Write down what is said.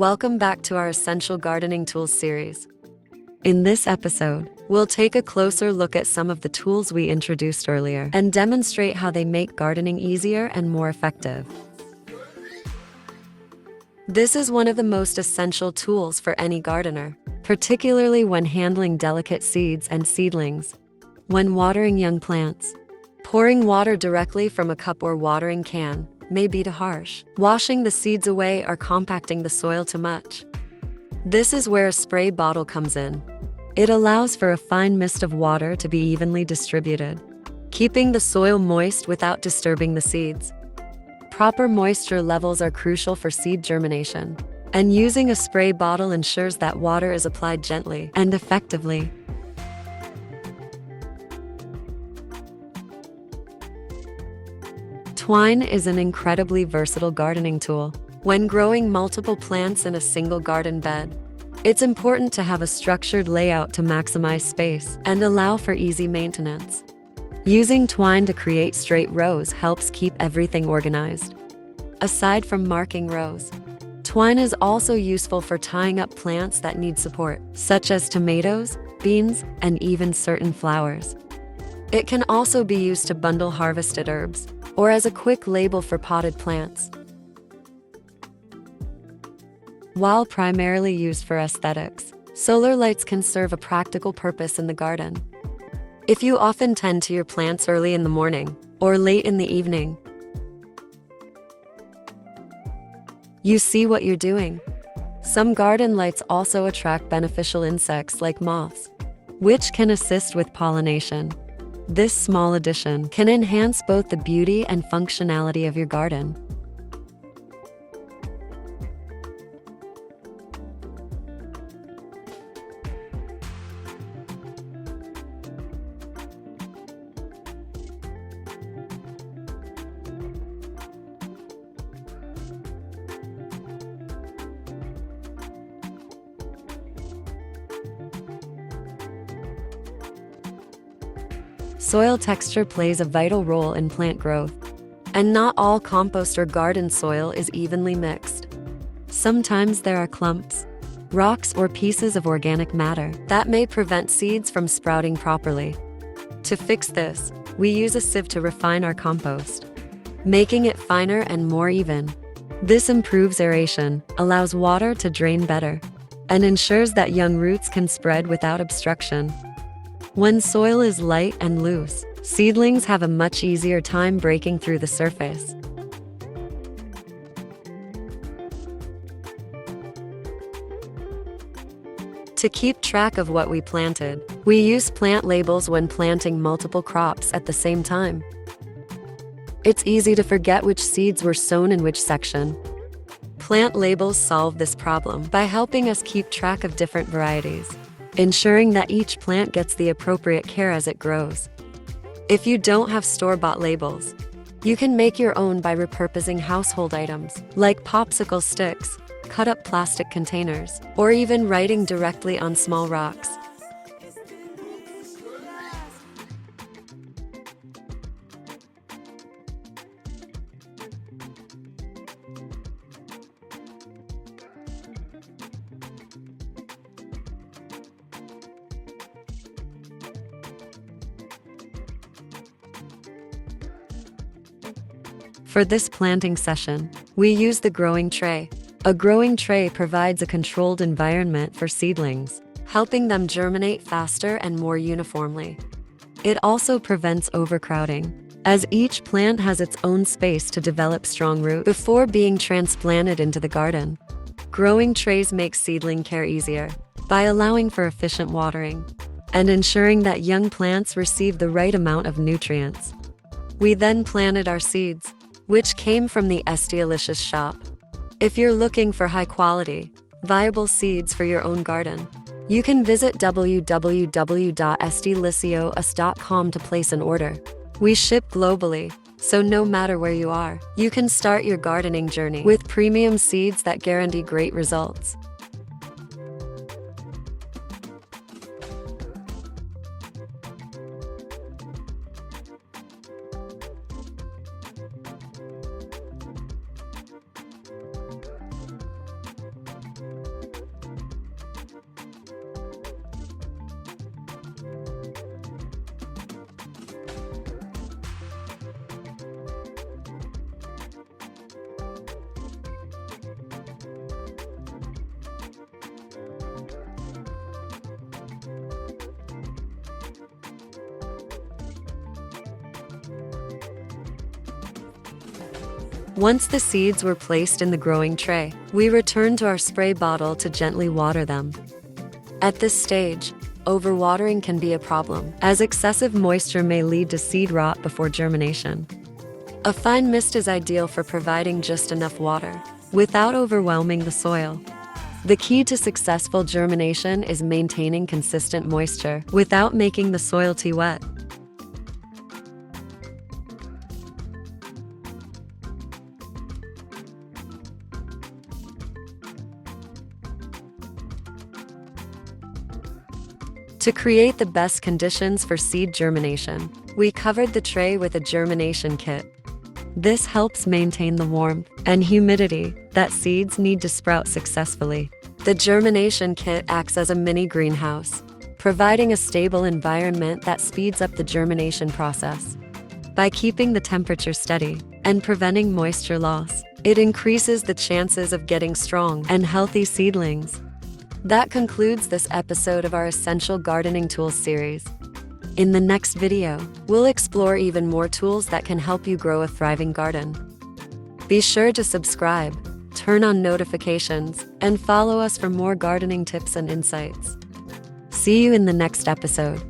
Welcome back to our Essential Gardening Tools series. In this episode, we'll take a closer look at some of the tools we introduced earlier and demonstrate how they make gardening easier and more effective. This is one of the most essential tools for any gardener, particularly when handling delicate seeds and seedlings. When watering young plants, pouring water directly from a cup or watering can may be too harsh, washing the seeds away or compacting the soil too much. This is where a spray bottle comes in. It allows for a fine mist of water to be evenly distributed, keeping the soil moist without disturbing the seeds. Proper moisture levels are crucial for seed germination, and using a spray bottle ensures that water is applied gently and effectively. Twine is an incredibly versatile gardening tool. When growing multiple plants in a single garden bed, it's important to have a structured layout to maximize space and allow for easy maintenance. Using twine to create straight rows helps keep everything organized. Aside from marking rows, twine is also useful for tying up plants that need support, such as tomatoes, beans, and even certain flowers. It can also be used to bundle harvested herbs, or as a quick label for potted plants. While primarily used for aesthetics, solar lights can serve a practical purpose in the garden. If you often tend to your plants early in the morning or late in the evening, you see what you're doing. Some garden lights also attract beneficial insects like moths, which can assist with pollination. This small addition can enhance both the beauty and functionality of your garden. Soil texture plays a vital role in plant growth, and not all compost or garden soil is evenly mixed. Sometimes there are clumps, rocks, or pieces of organic matter that may prevent seeds from sprouting properly. To fix this, we use a sieve to refine our compost, making it finer and more even. This improves aeration, allows water to drain better, and ensures that young roots can spread without obstruction. When soil is light and loose, seedlings have a much easier time breaking through the surface. To keep track of what we planted, we use plant labels when planting multiple crops at the same time. It's easy to forget which seeds were sown in which section. Plant labels solve this problem by helping us keep track of different varieties, ensuring that each plant gets the appropriate care as it grows. If you don't have store-bought labels, you can make your own by repurposing household items like popsicle sticks, cut-up plastic containers, or even writing directly on small rocks. For this planting session, we use the growing tray. A growing tray provides a controlled environment for seedlings, helping them germinate faster and more uniformly. It also prevents overcrowding, as each plant has its own space to develop strong roots before being transplanted into the garden. Growing trays make seedling care easier by allowing for efficient watering and ensuring that young plants receive the right amount of nutrients. We then planted our seeds, which came from the EsteeLicious shop. If you're looking for high-quality, viable seeds for your own garden, you can visit www.EsteeLicious.com to place an order. We ship globally, so no matter where you are, you can start your gardening journey with premium seeds that guarantee great results. Once the seeds were placed in the growing tray, we returned to our spray bottle to gently water them. At this stage, overwatering can be a problem, as excessive moisture may lead to seed rot before germination. A fine mist is ideal for providing just enough water, without overwhelming the soil. The key to successful germination is maintaining consistent moisture without making the soil too wet. To create the best conditions for seed germination, we covered the tray with a germination kit. This helps maintain the warmth and humidity that seeds need to sprout successfully. The germination kit acts as a mini greenhouse, providing a stable environment that speeds up the germination process. By keeping the temperature steady and preventing moisture loss, it increases the chances of getting strong and healthy seedlings. That concludes this episode of our Essential Gardening Tools series. In the next video, we'll explore even more tools that can help you grow a thriving garden. Be sure to subscribe, turn on notifications, and follow us for more gardening tips and insights. See you in the next episode.